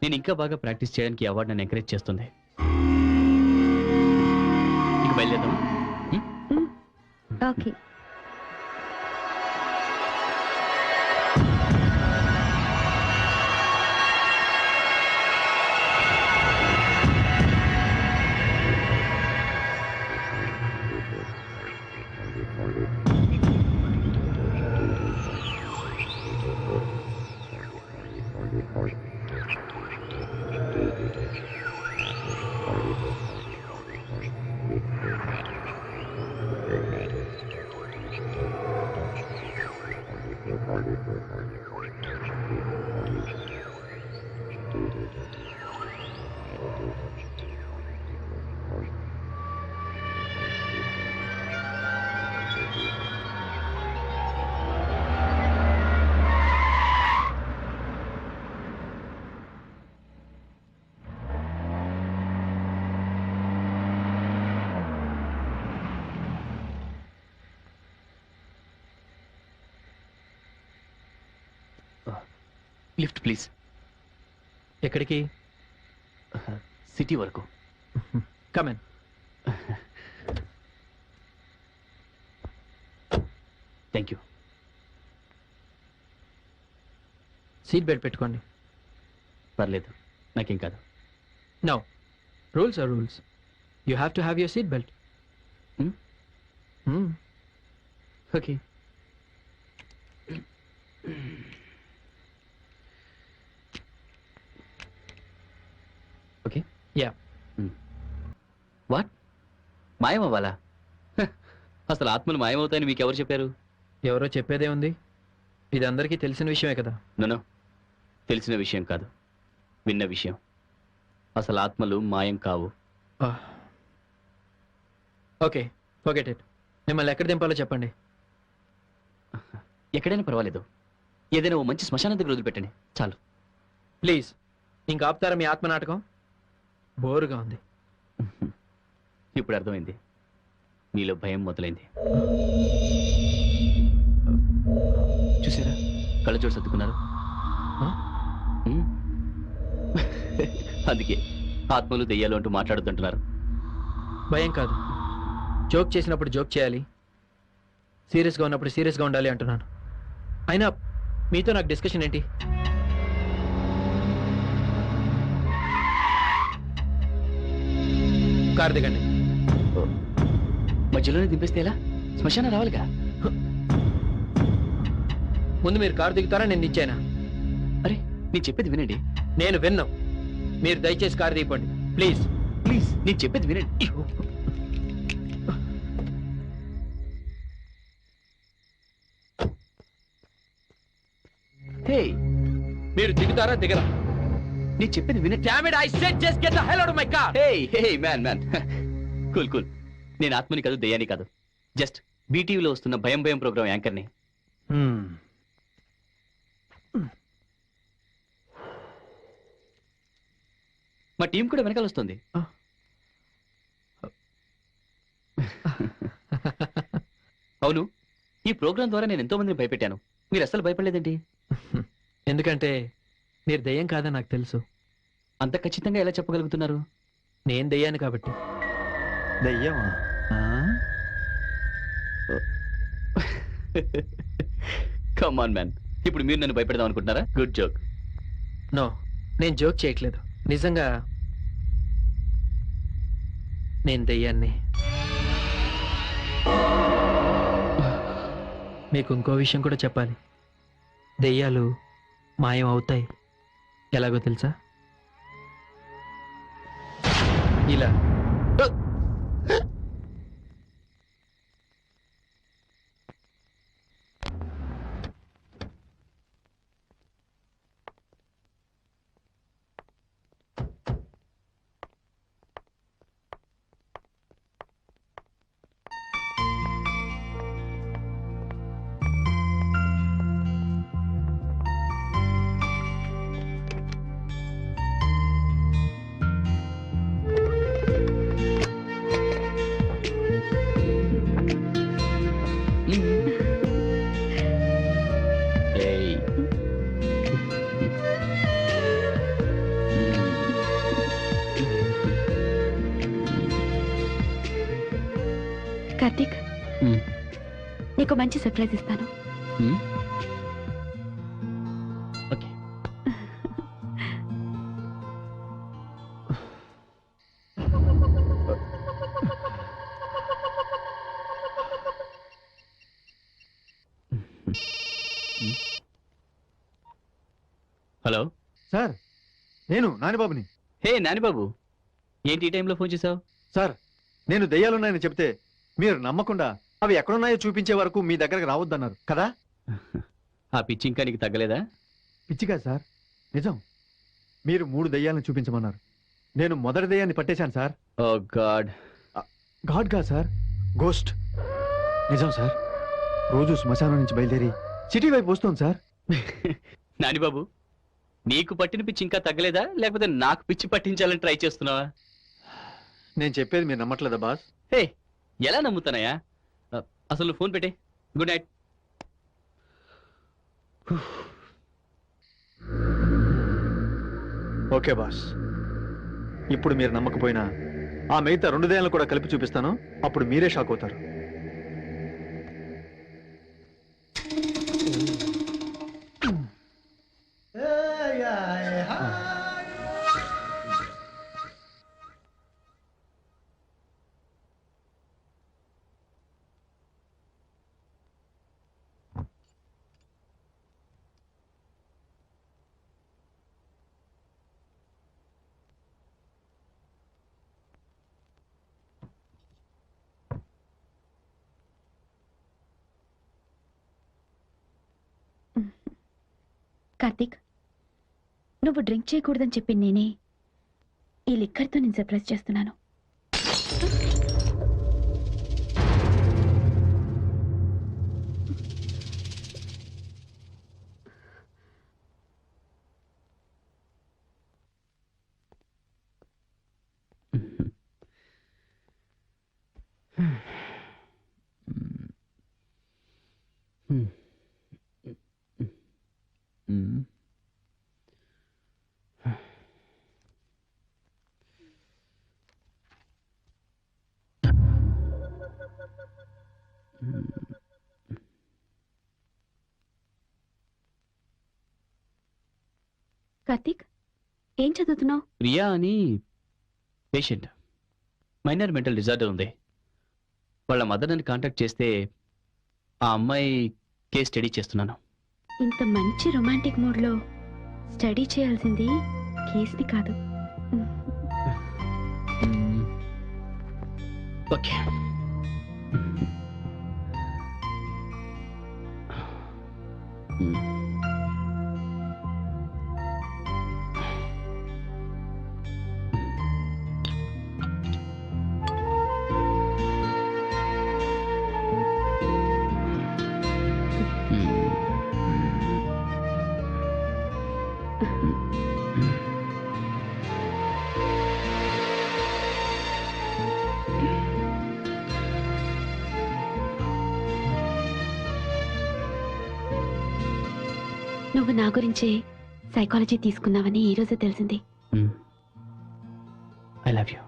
నేను ఇంకా బాగా ప్రాక్టీస్ చేయడానికి అవార్డు నన్ను ఎంకరేజ్ చేస్తుంది. ఇక బయలుదేరదాం. ఓకే. Lift please. ఎక్కడికి? సిటీ వరకు. Come on. Thank you. Seat belt పెట్టుకోండి. పర్లేదు, నాకేం కాదు. No, rules are rules. You have to have your seat belt. Okay. Okay. Yeah. What? మాయం అవ్వాలా? అసలు ఆత్మలు మాయమవుతాయని మీకు ఎవరు చెప్పారు? ఎవరో చెప్పేదే ఉంది. ఇది అందరికీ తెలిసిన విషయమే కదా. నో, తెలిసిన విషయం కాదు, విన్న విషయం. అసలు ఆత్మలు మాయం కావు. Okay, forget it. మిమ్మల్ని ఎక్కడ దింపాలో చెప్పండి. ఎక్కడైనా పర్వాలేదు, ఏదైనా ఓ మంచి శ్మశానం దగ్గర వదిలిపెట్టండి చాలు. ప్లీజ్, ఇంకా ఆపుతారా మీ ఆత్మ నాటకం? బోరుగా ఉంది. ఇప్పుడు అర్థమైంది, మీలో భయం మొదలైంది. చూసారా, కళ్ళజోడు సర్దుకున్నారు. అందుకే ఆత్మలు దెయ్యాలు అంటూ మాట్లాడొద్దంటున్నారు. భయం కాదు, జోక్ చేసినప్పుడు జోక్ చేయాలి, సీరియస్గా ఉన్నప్పుడు సీరియస్గా ఉండాలి అంటున్నాను. అయినా మీతో నాకు డిస్కషన్ ఏంటి? కారు దిగండి. మధ్యలోనే దింపేస్తే ఎలా? శ్మశానం రావాలిగా. ముందు మీరు కారు దిగుతారా, నేను దించానా? అరే, నేను చెప్పేది వినండి. నేను విన్నాం. మీరు దయచేసి కారు దిగిపోండి ప్లీజ్. ప్లీజ్, నేను చెప్పేది వినండి. హే, మీరు దిగుతారా దిగరా? నేను చెప్పేది వినండి. Damn it, I said just get the hell out of my car. Hey man cool. నేను ఆత్మని కాదు, దయ్యాని కాదు, జస్ట్ బీటీవీలో వస్తున్న భయం భయం ప్రోగ్రామ్ యాంకర్ని. మా టీం కూడా వెనకాల వస్తుంది. అవును, ఈ ప్రోగ్రాం ద్వారా నేను ఎంతో మందిని భయపెట్టాను, మీరు అసలు భయపడలేదేంటి? ఎందుకంటే మీరు దయ్యం కాదని నాకు తెలుసు. అంత ఖచ్చితంగా ఎలా చెప్పగలుగుతున్నారు? నేను దయ్యాను కాబట్టి. దయ్యమా? కమ్ ఆన్ మ్యాన్, ఇప్పుడు మీరు నన్ను భయపెడదాం అనుకుంటున్నారా? Good joke. నో, నేను జోక్ చేయట్లేదు, నిజంగా నేను దయ్యాన్ని. మీకు ఇంకో విషయం కూడా చెప్పాలి. దెయ్యాలు మాయం అవుతాయి. ఎలాగో తెలుసా? ఇలా. నీకు మంచి సర్ప్రైజ్ ఇస్తాను. ఓకే. హలో సార్, నేను నానిబాబుని. హే నానిబాబు, ఏంటి ఈ టైంలో ఫోన్ చేసావు? సార్, నేను దెయ్యాలున్నాయని చెప్తే మీరు నమ్మకుండా అవి ఎక్కడున్నాయో చూపించే వరకు మీ దగ్గరకు రావద్దన్నారు కదా. ఆ పిచ్చి ఇంకా నీకు తగ్గలేదా? పిచ్చిగా సార్, నిజం. మీరు 3 దెయ్యాలను చూపించమన్నారు. నేను మొదటి దెయ్యాన్ని పట్టేశాను సార్. ఓ గాడ్. గాడ్ గా సార్, గోస్ట్. నిజం సార్, రోజు శ్మశానం నుంచి బయలుదేరి సిటీ వైపు వస్తుంది సార్. నానిబాబు, నీకు పట్టిన పిచ్చి ఇంకా తగ్గలేదా, లేకపోతే నాకు పిచ్చి పట్టించాలని ట్రై చేస్తున్నావా? నేను చెప్పేది మీరు నమ్మట్లేదా బాస్? హే, ఎలా నమ్ముతానయ్యా? అసలు నువ్వు ఫోన్ పెట్టే. Good night. ఓకే బాస్, ఇప్పుడు మీరు నమ్మకపోయినా ఆ మిగతా 2 దెయ్యాలను కూడా కలిపి చూపిస్తాను. అప్పుడు మీరే షాక్ అవుతారు. కార్తీక్, నువ్వు డ్రింక్ చేయకూడదని చెప్పి నేనే ఈ లిక్కర్తో నేను సర్ప్రైజ్ చేస్తున్నాను. కార్తీక్, ఏం చదువుతున్నావు? ప్రియా అని పేషెంట్, మైనర్ మెంటల్ డిజార్డర్ ఉంది. వాళ్ళ మదర్ని కాంటాక్ట్ చేస్తే ఆ అమ్మాయి కేస్ స్టడీ చేస్తున్నాను. ఇంత మంచి రొమాంటిక్ మూడ్లో స్టడీ చేయాల్సింది కేస్ని కాదు. ఓకే. నువ్వు నా గురించే సైకాలజీ తీసుకున్నావని ఈ రోజే తెలిసింది. I love you.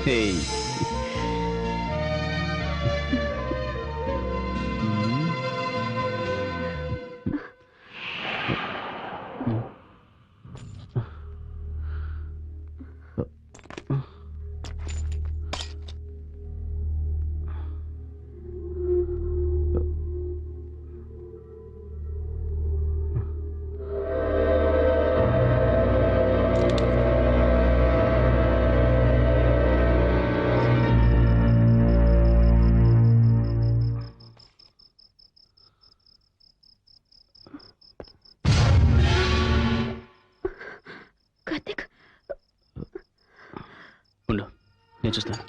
Hey. Karthik, ఉండు, నేను చూస్తాను.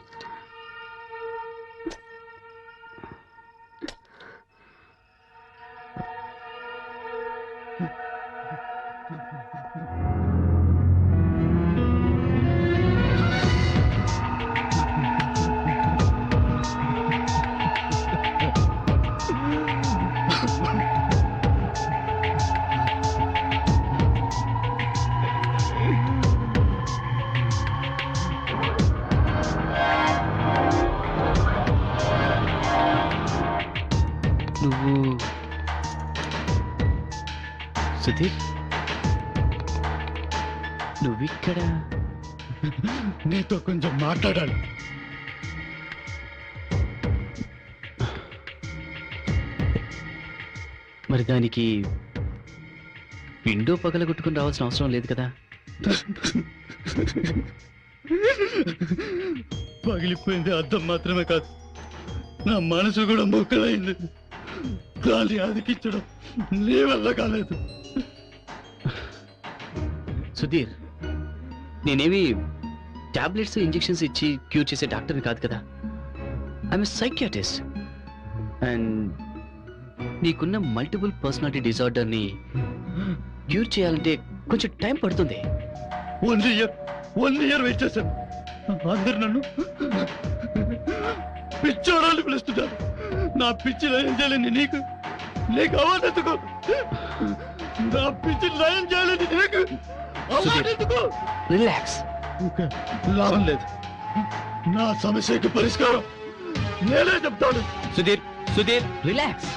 సుధీర్, నువ్విక్కడ? నీతో కొంచెం మాట్లాడాలి. మరి దానికి విండో పగలగొట్టుకుని రావాల్సిన అవసరం లేదు కదా. పగిలిపోయింది అద్దం మాత్రమే కాదు, నా మనసు కూడా మొక్కలైంది. దాన్ని అదికించడం నీ వల్ల కాలేదు. సుధీర్, నేనేమి టాబ్లెట్స్ ఇంజెక్షన్స్ ఇచ్చి క్యూర్ చేసే డాక్టర్ని కాదు కదా. I'm psychiatrist. అండ్ నీకున్న మల్టిపుల్ పర్సనాలిటీ డిజార్డర్ని క్యూర్ చేయాలంటే కొంచెం టైం పడుతుంది. 1 year వెయిట్ చేశాను. అందరు నన్ను పిచ్చోడాలు పిలుస్తున్నారు. నా పిచ్చి లయం చేయాలని నీకు అవార్డు ఎందుకు? నా పిచ్చి లయం చేయాలని నీకు అవార్డు ఎందుకు? రిలాక్స్. లాభం లేదు. నా సమస్యకి పరిష్కారం నేనే చెప్తాను. సుధీర్, సుధీర్, రిలాక్స్.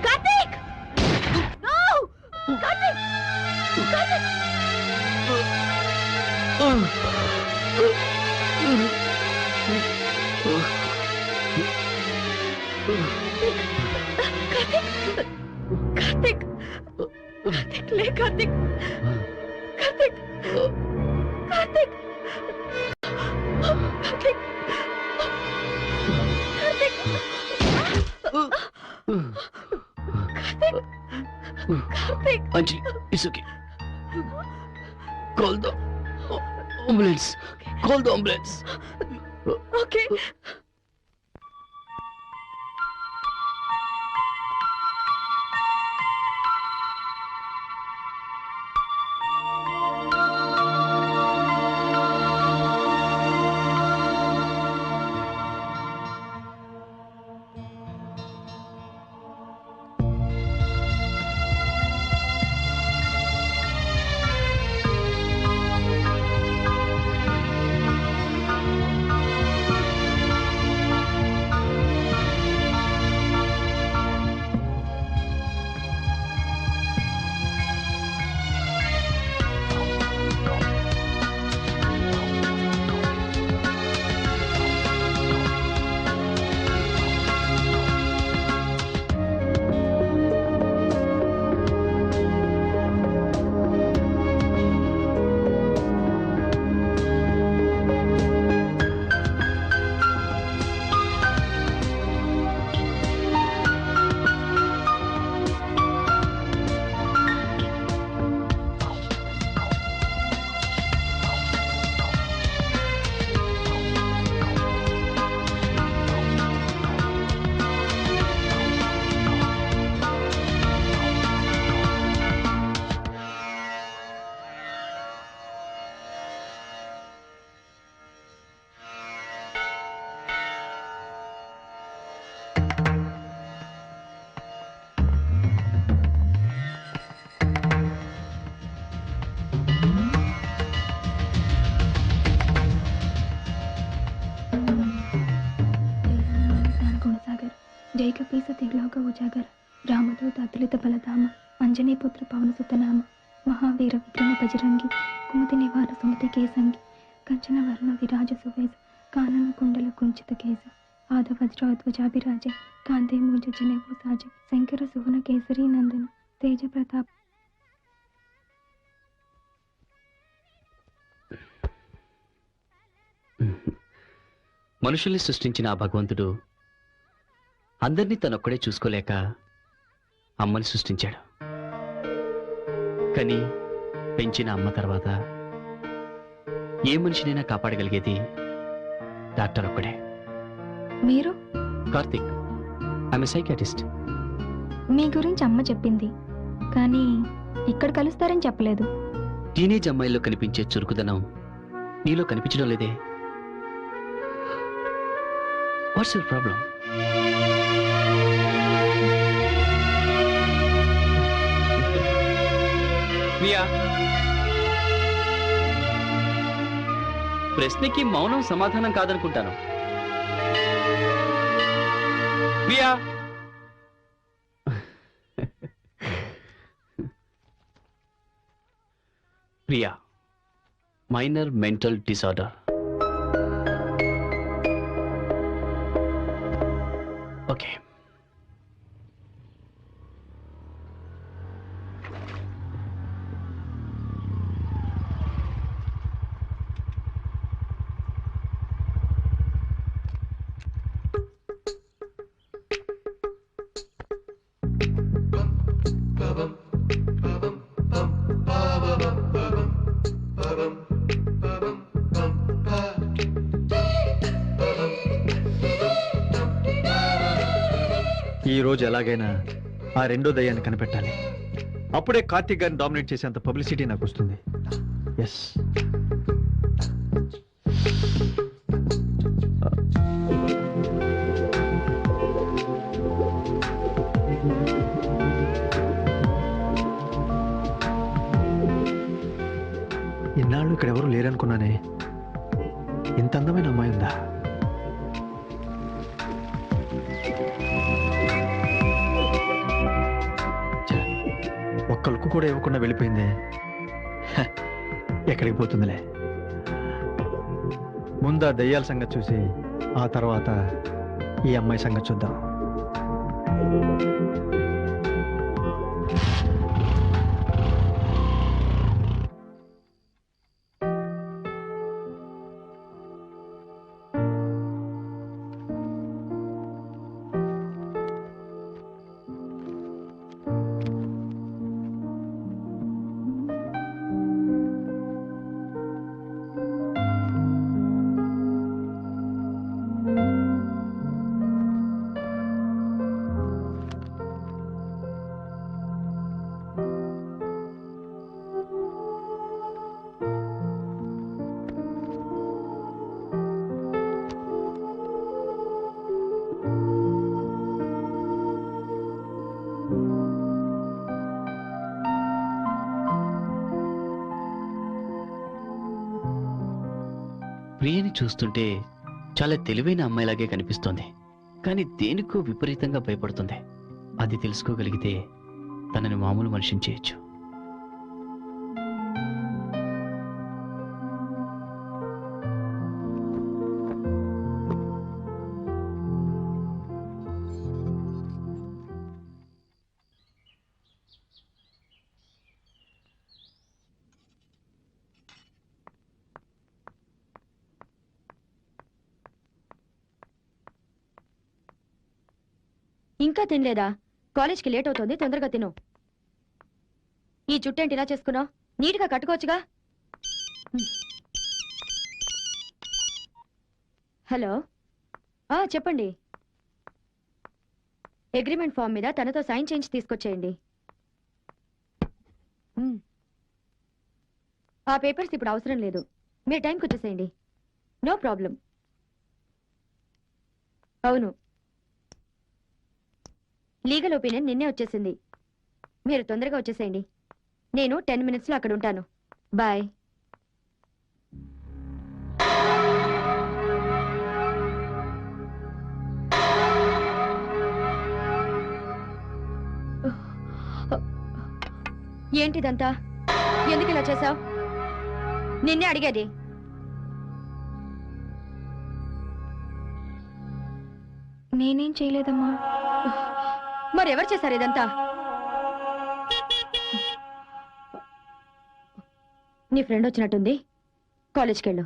కార్తీక్! No! కార్తీక్! కార్తీక్! కార్తీక్! కార్తీక్! లే Karthik! Karthik! Karthik! Karthik! Karthik! Anjali, it's okay. Call the ambulance. Call the ambulance. Okay. जय कपीस तिलोक उजागर रामदूत अतुलित बलधाम अंजनीपुत्र पवनसुतनाम महावीर विक्रम बजरंगी कुमति निवार सुमति केसंगी कंचन वर्ण विराज सुवेश कानन कुंडल कुंचित केस आद वज्रोध्वजाभिराज कांते मूंज जनेऊ साज शंकर सुवन केसरी नंदन तेज प्रताप. మనుషుల్ని సృష్టించిన ఆ భగవంతుడు అందరినీ తనొక్కడే చూసుకోలేక అమ్మని సృష్టించాడు. కానీ పెంచిన అమ్మ తర్వాత ఏ మనిషినైనా కాపాడగలిగేది డాక్టర్ ఒక్కడే. మీరు? Karthik, I'm a psychiatrist. మీ గురించి అమ్మ చెప్పింది, కానీ ఇక్కడ కలుస్తారని చెప్పలేదు. టీనేజ్ అమ్మాయిల్లో కనిపించే చురుకుదనం నీలో కనిపించడం లేదే. What's your problem? మియా, ప్రశ్నకి మౌనం సమాధానం కాదనుకుంటాను. Mia, Priya, minor mental disorder. Okay. ఈ రోజు ఎలాగైనా ఆ రెండో దయ్యాన్ని కనిపెట్టాలి. అప్పుడే కార్తీక్ గారిని డామినేట్ చేసేంత పబ్లిసిటీ నాకు వస్తుంది. ఎస్. ఇన్నాళ్ళు ఇక్కడ ఎవరు లేరనుకున్నానే. ఇంత అందమైన అమ్మాయి ఉందా? ఒక్క లుక్కు కూడా ఇవ్వకుండా వెళ్ళిపోయిందే. ఎక్కడికి పోతుందిలే. ముందు ఆ దయ్యాల సంగతి చూసి ఆ తర్వాత ఈ అమ్మాయి సంగతి చూద్దాం. ప్రియని చూస్తుంటే చాలా తెలివైన అమ్మాయిలాగే కనిపిస్తోంది, కానీ దేనికో విపరీతంగా భయపడుతుంది. అది తెలుసుకోగలిగితే తనని మామూలు మనిషిని చేయొచ్చు. ఇంకా తినలేదా? కాలేజ్కి లేట్ అవుతుంది, తొందరగా తిను. ఈ చుట్టేంటి ఇలా చేసుకున్నావు? నీట్గా కట్టుకోవచ్చుగా. హలో, చెప్పండి. అగ్రిమెంట్ ఫామ్ మీద తనతో సైన్ చేయించి తీసుకొచ్చేయండి. ఆ పేపర్స్ ఇప్పుడు అవసరం లేదు, మీరు టైంకి వచ్చేసేయండి. No problem. అవును, లీగల్ ఒపీనియన్ నిన్నే వచ్చేసింది. మీరు తొందరగా వచ్చేసేయండి. నేను 10 minutesలో అక్కడ ఉంటాను. బాయ్. ఏంటిదంతా? ఎందుకు ఇలా చేశావు? నిన్నే అడిగేది. నేనేం చేయలేదమ్మా. మరెవరు చేశారు ఇదంతా? నీ ఫ్రెండ్ వచ్చినట్టుంది, కాలేజ్కి వెళ్ళు.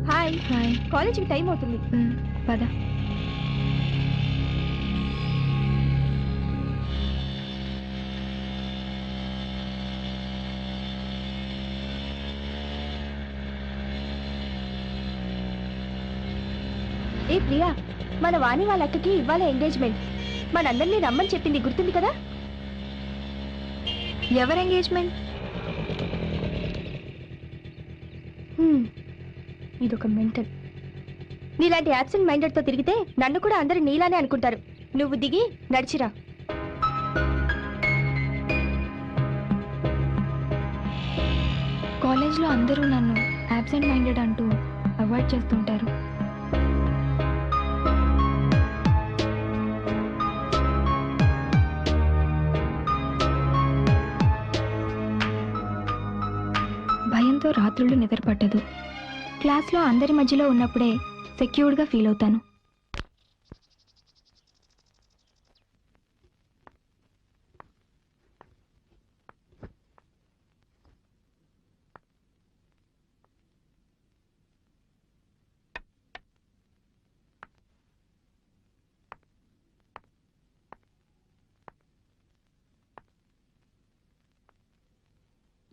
హాయ్. హాయ్. కాలేజ్కి టైం అవుతుంది. పద. ఏ ప్రియా, మన వాణి వాళ్ళ అక్కకి ఇవాళ ఎంగేజ్మెంట్. మనందరినీ రమ్మని చెప్పింది, గుర్తుంది కదా? ఎవరు ఎంగేజ్మెంట్? ఇదొక మెంటల్. నీలాంటి యాబ్సెంట్ మైండెడ్ తో తిరిగితే నన్ను కూడా అందరూ నీలానే అనుకుంటారు. నువ్వు దిగి నడిచిరా. కాలేజ్లో అందరూ నన్ను యాబ్సెంట్ మైండెడ్ అంటూ అవాయిడ్ చేస్తుంటారు. భయంతో రాత్రులు నిద్రపట్టదు. క్లాస్లో అందరి మధ్యలో ఉన్నప్పుడే సెక్యూర్డ్గా ఫీల్ అవుతాను.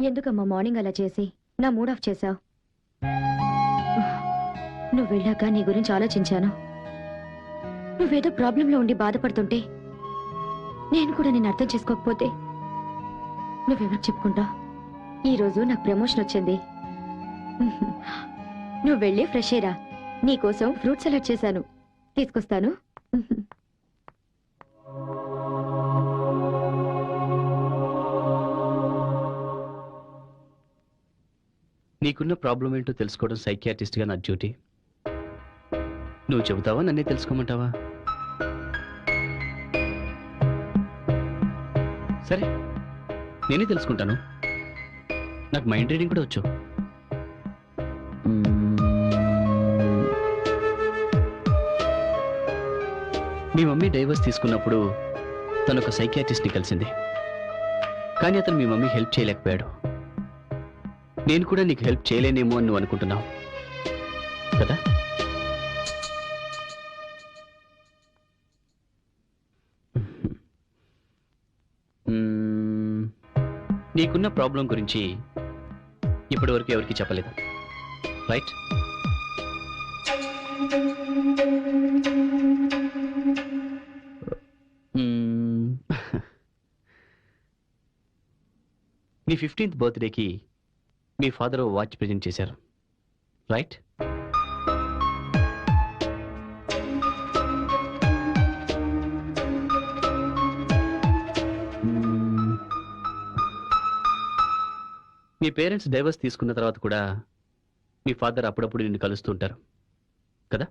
ఎందుకమ్మా మార్నింగ్ అలా చేసి నా మూడ్ ఆఫ్ చేశావు? నువ్వు వెళ్ళాక నీ గురించి ఆలోచించాను. నువ్వేదో ప్రాబ్లంలో ఉండి బాధపడుతుంటే నేను కూడా నేను అర్థం చేసుకోకపోతే నువ్వెవరికి చెప్పుకుంటా? ఈరోజు నాకు ప్రమోషన్ వచ్చింది. నువ్వు వెళ్ళి ఫ్రెష్ అయ్యరా. నీకోసం ఫ్రూట్ సలాడ్ చేశాను, తీసుకొస్తాను. నీకున్న ప్రాబ్లం ఏంటో తెలుసుకోవడం సైకియాట్రిస్ట్గా నా డ్యూటీ. నువ్వు చెబుతావా, నన్నే తెలుసుకోమంటావా? సరే, నేనే తెలుసుకుంటాను. నాకు మైండ్ రీడింగ్ కూడా వచ్చు. మీ మమ్మీ డైవర్స్ తీసుకున్నప్పుడు తను ఒక సైకియాట్రిస్ట్ని కలిసింది. కానీ అతను మీ మమ్మీ హెల్ప్ చేయలేకపోయాడు. నేను కూడా నీకు హెల్ప్ చేయలేనేమో అని నువ్వు అనుకుంటున్నావు కదా? నీకున్న ప్రాబ్లం గురించి ఇప్పటి వరకు ఎవరికి చెప్పలేదు, రైట్? నీ 15th బర్త్డేకి మీ ఫాదర్ వాచ్ ప్రెజెంట్ చేశారు, రైట్? మీ పేరెంట్స్ డైవర్స్ తీసుకున్న తర్వాత కూడా మీ ఫాదర్ అప్పుడప్పుడు నిన్ను కలుస్తూ ఉంటారు కదా?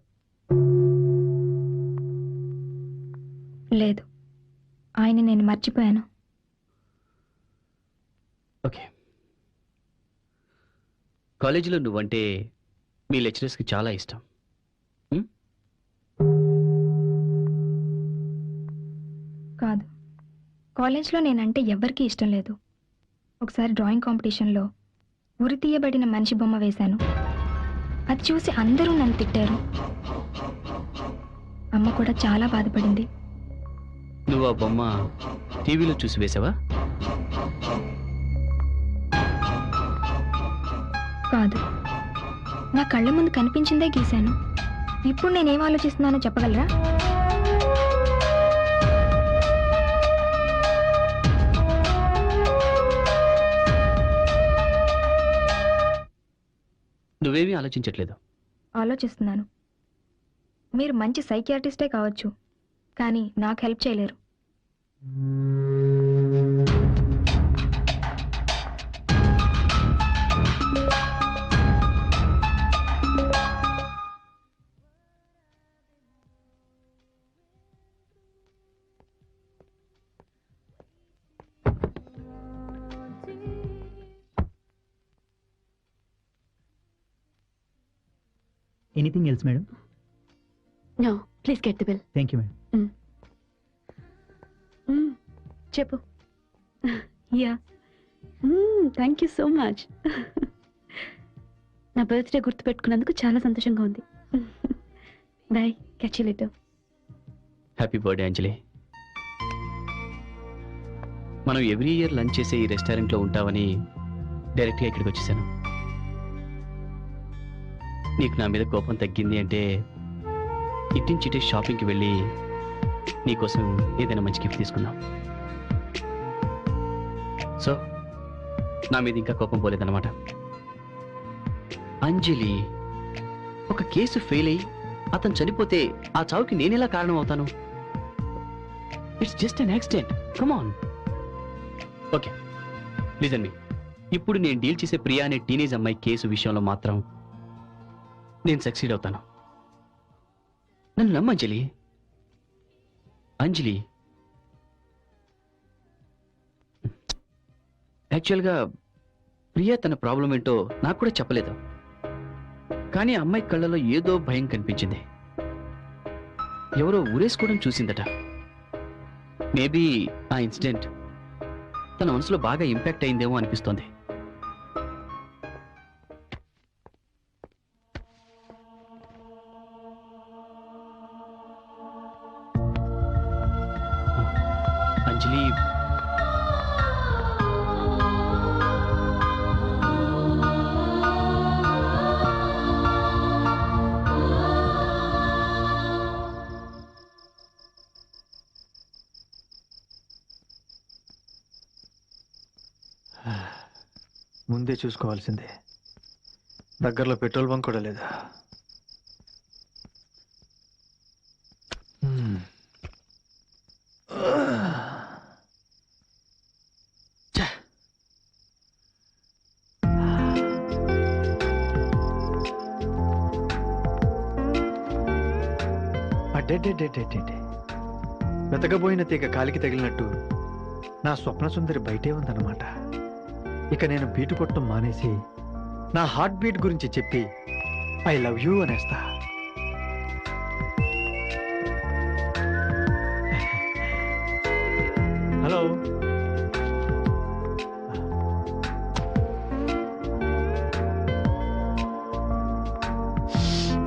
లేదు, ఆయన నేను మర్చిపోయాను. ఓకే. కాలేజీలో నువ్వంటే మీ లెక్చరర్స్కి చాలా ఇష్టం. కాదు, కాలేజ్లో నేనంటే ఎవ్వరికీ ఇష్టం లేదు. ఒకసారి డ్రాయింగ్ కాంపిటీషన్లో ఉరి తీయబడిన మనిషి బొమ్మ వేశాను. అది చూసి అందరూ నన్ను తిట్టారు. అమ్మ కూడా చాలా బాధపడింది. నువ్వు ఆ బొమ్మ టీవీలో చూసి వేసావా? కాదు, నా కళ్ళ ముందు కనిపించిందే గీశాను. ఇప్పుడు నేనేం ఆలోచిస్తున్నానో చెప్పగలరా? నువ్వేమీ ఆలోచించట్లేదు. ఆలోచిస్తున్నాను. మీరు మంచి సైకియాట్రిస్టే కావచ్చు, కానీ నాకు హెల్ప్ చేయలేరు. Anything else, madam? No, please get the bill. Thank you, madam. చెప్పు. Yeah, thank you so much. నా బర్త్డే గుర్తుపెట్టుకున్నందుకు చాలా సంతోషంగా ఉంది. Bye, catch you later. Happy birthday Anjali. మనం ఎవ్రీ ఇయర్ లంచ్ చేసే ఈ రెస్టారెంట్లో ఉంటావని డైరెక్ట్గా ఇక్కడికి వచ్చేసాను. నీకు నా మీద కోపం తగ్గింది అంటే ఇట్టించిటే షాపింగ్కి వెళ్ళి నీకోసం ఏదైనా మంచి గిఫ్ట్ తీసుకుందాం. సో నా మీద ఇంకా కోపం పోలేదన్నమాట. అంజలి, ఒక కేసు ఫెయిల్ అయ్యి అతను చనిపోతే ఆ చావుకి నేనెలా కారణం అవుతాను? It's just an accident. Come on. Okay, listen me. ఇప్పుడు నేను డీల్ చేసే ప్రియా అనే టీనేజ్ అమ్మాయి కేసు విషయంలో మాత్రం నేను సక్సీడ్ అవుతాను. నన్ను నమ్ము అంజలి. అంజలి, యాక్చువల్గా ప్రియా తన ప్రాబ్లం ఏంటో నాకు కూడా చెప్పలేదు. కానీ ఆ అమ్మాయి కళ్ళలో ఏదో భయం కనిపించింది. ఎవరో ఊరేసుకోవడం చూసిందట. మేబీ ఆ ఇన్సిడెంట్ తన మనసులో బాగా ఇంపాక్ట్ అయిందేమో అనిపిస్తోంది. అంజలి, ముందే చూసుకోవాల్సిందే. దగ్గరలో పెట్రోల్ బంక్ కూడా లేదా? ఛ! అడ్డెడ్డెడ్డెడ్డెడ్డెడ్డె. వెతకబోయిన తీగ కాలికి తగిలినట్టు నా స్వప్న సుందరి బయటే ఉందన్నమాట. ఇక నేను బీటు కొట్టడం మానేసి నా హార్ట్ బీట్ గురించి చెప్పి ఐ లవ్ యూ అనేస్తా.